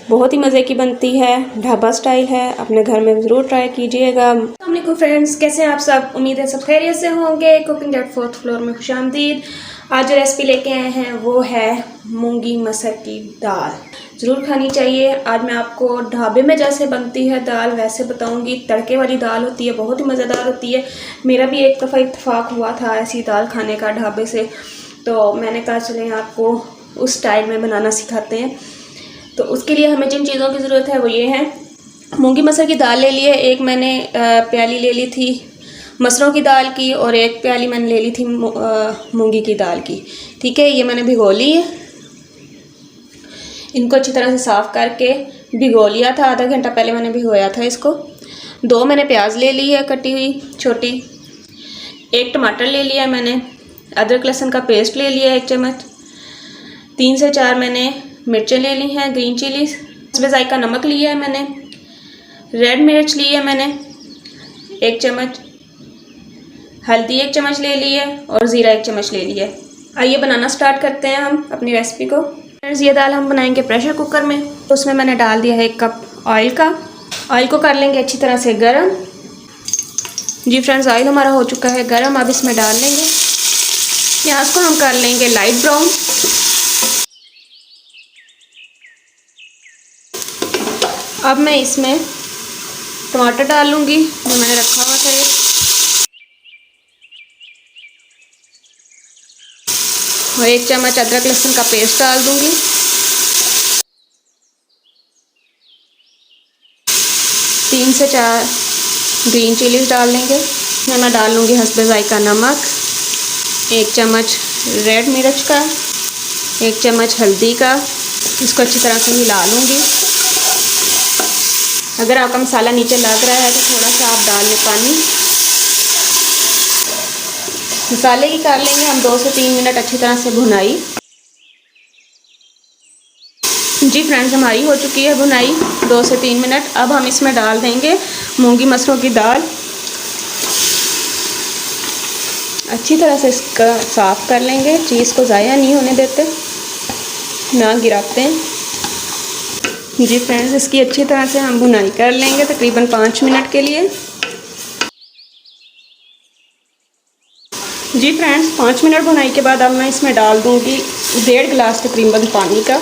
बहुत ही मज़े की बनती है, ढाबा स्टाइल है। अपने घर में ज़रूर ट्राई कीजिएगा। अस्सलाम वालेकुम फ्रेंड्स, कैसे हैं आप सब? उम्मीद है सब खैरियत से होंगे। कुकिंग एट 4th फ्लोर में खुशामदीद। आज जो रेसिपी लेके आए हैं वो है मूंगी मसर की दाल। ज़रूर खानी चाहिए। आज मैं आपको ढाबे में जैसे बनती है दाल वैसे बताऊंगी। तड़के वाली दाल होती है, बहुत ही मज़ेदार होती है। मेरा भी एक दफ़ा इत्तेफाक हुआ था ऐसी दाल खाने का ढाबे से, तो मैंने कहा चलें आपको उस स्टाइल में बनाना सिखाते हैं। तो उसके लिए हमें जिन चीज़ों की ज़रूरत है वो ये है। मूंगी मसर की दाल ले ली है, एक मैंने प्याली ले ली थी मसरों की दाल की, और एक प्याली मैंने ले ली थी मूंगी की दाल की। ठीक है, ये मैंने भिगो ली है। इनको अच्छी तरह से साफ़ करके भिगो लिया था, आधा घंटा पहले मैंने भिगोया था इसको। 2 मैंने प्याज ले ली है कटी हुई छोटी, 1 टमाटर ले लिया है मैंने, अदरक लहसुन का पेस्ट ले लिया है 1 चम्मच, 3 से 4 मैंने मिर्चें ले ली हैं ग्रीन चिलीज, इसमें जायका नमक लिया है मैंने, रेड मिर्च ली है मैंने 1 चम्मच, हल्दी 1 चम्मच ले ली है, और ज़ीरा 1 चम्मच ले लिया है। आइए बनाना स्टार्ट करते हैं हम अपनी रेसिपी को। फ्रेंड्स, ये दाल हम बनाएंगे प्रेशर कुकर में। उसमें मैंने डाल दिया है 1 कप ऑयल का। ऑयल को कर लेंगे अच्छी तरह से गर्म। जी फ्रेंड्स, ऑयल हमारा हो चुका है गर्म। अब इसमें डाल लेंगे प्याज को, हम कर लेंगे लाइट ब्राउन। अब मैं इसमें टमाटर डाल लूँगी जो मैंने रखा हुआ था और 1 चम्मच अदरक लहसुन का पेस्ट डाल दूँगी। 3 से 4 ग्रीन चिलीज डाल लेंगे। इसमें मैं डाल लूँगी हस्बे जायका नमक, 1 चम्मच रेड मिर्च का, 1 चम्मच हल्दी का। इसको अच्छी तरह से हिला लूँगी। अगर आपका मसाला नीचे लग रहा है तो थोड़ा सा आप डाल लें पानी। मसाले की कर लेंगे हम 2 से 3 मिनट अच्छी तरह से भुनाई। जी फ्रेंड्स, हमारी हो चुकी है भुनाई 2 से 3 मिनट। अब हम इसमें डाल देंगे मूंगी मसरों की दाल। अच्छी तरह से इसका साफ़ कर लेंगे, चीज़ को ज़ाया नहीं होने देते, ना गिराते हैं। जी फ्रेंड्स, इसकी अच्छी तरह से हम भुनाई कर लेंगे तकरीबन 5 मिनट के लिए। जी फ्रेंड्स, 5 मिनट भुनाई के बाद अब मैं इसमें डाल दूँगी 1.5 गिलास तकरीबन पानी का।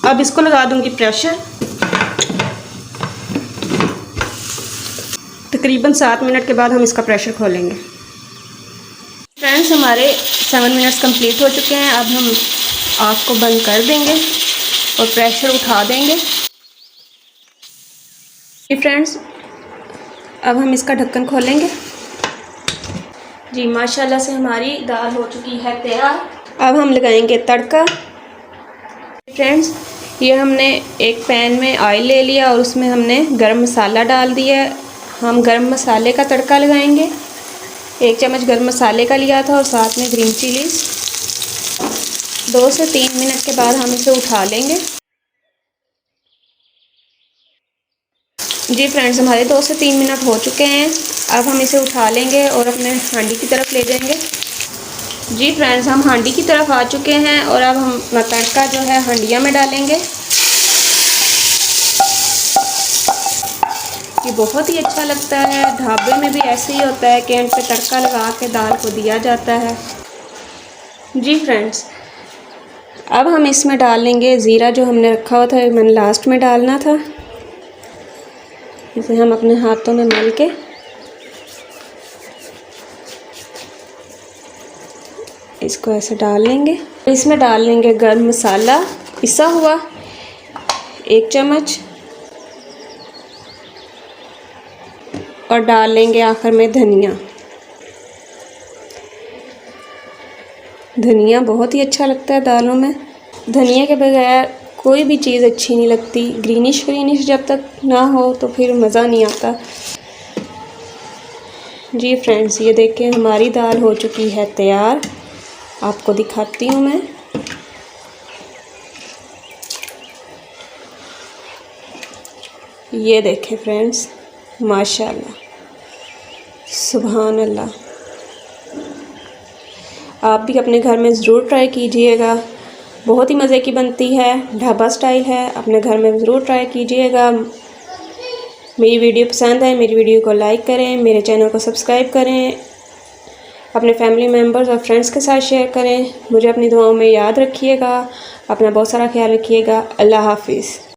अब इसको लगा दूँगी प्रेशर। तकरीबन 7 मिनट के बाद हम इसका प्रेशर खोलेंगे। फ्रेंड्स, हमारे 7 मिनट्स कंप्लीट हो चुके हैं। अब हम आग को बंद कर देंगे और प्रेशर उठा देंगे। फ्रेंड्स, अब हम इसका ढक्कन खोलेंगे। जी माशाल्लाह से हमारी दाल हो चुकी है तैयार। अब हम लगाएंगे तड़का। फ्रेंड्स, ये हमने एक पैन में ऑयल ले लिया और उसमें हमने गरम मसाला डाल दिया। हम गरम मसाले का तड़का लगाएंगे। 1 चम्मच गरम मसाले का लिया था और साथ में ग्रीन चिलीज। 2 से 3 मिनट के बाद हम इसे उठा लेंगे। जी फ्रेंड्स, हमारे 2 से 3 मिनट हो चुके हैं। अब हम इसे उठा लेंगे और अपने हांडी की तरफ ले जाएंगे। जी फ्रेंड्स, हम हांडी की तरफ आ चुके हैं और अब हम तड़का जो है हांडिया में डालेंगे। ये बहुत ही अच्छा लगता है। ढाबे में भी ऐसे ही होता है कि एंड पे तड़का लगा के दाल को दिया जाता है। जी फ्रेंड्स, अब हम इसमें डाल लेंगे ज़ीरा जो हमने रखा हुआ था, मैंने लास्ट में डालना था। इसे हम अपने हाथों में मल के इसको ऐसे डाल लेंगे। इसमें डाल लेंगे गरम मसाला पिसा हुआ 1 चम्मच, और डाल लेंगे आखिर में धनिया। धनिया बहुत ही अच्छा लगता है दालों में। धनिया के बगैर कोई भी चीज़ अच्छी नहीं लगती। ग्रीनिश ग्रीनिश जब तक ना हो तो फिर मज़ा नहीं आता। जी फ्रेंड्स, ये देखें हमारी दाल हो चुकी है तैयार। आपको दिखाती हूँ मैं। ये देखें फ्रेंड्स, माशाल्लाह, सुभान अल्लाह। आप भी अपने घर में ज़रूर ट्राई कीजिएगा, बहुत ही मज़े की बनती है, ढाबा स्टाइल है। अपने घर में ज़रूर ट्राई कीजिएगा। मेरी वीडियो पसंद है, मेरी वीडियो को लाइक करें, मेरे चैनल को सब्सक्राइब करें, अपने फैमिली मेम्बर्स और फ्रेंड्स के साथ शेयर करें। मुझे अपनी दुआओं में याद रखिएगा। अपना बहुत सारा ख्याल रखिएगा। अल्लाह हाफिज़।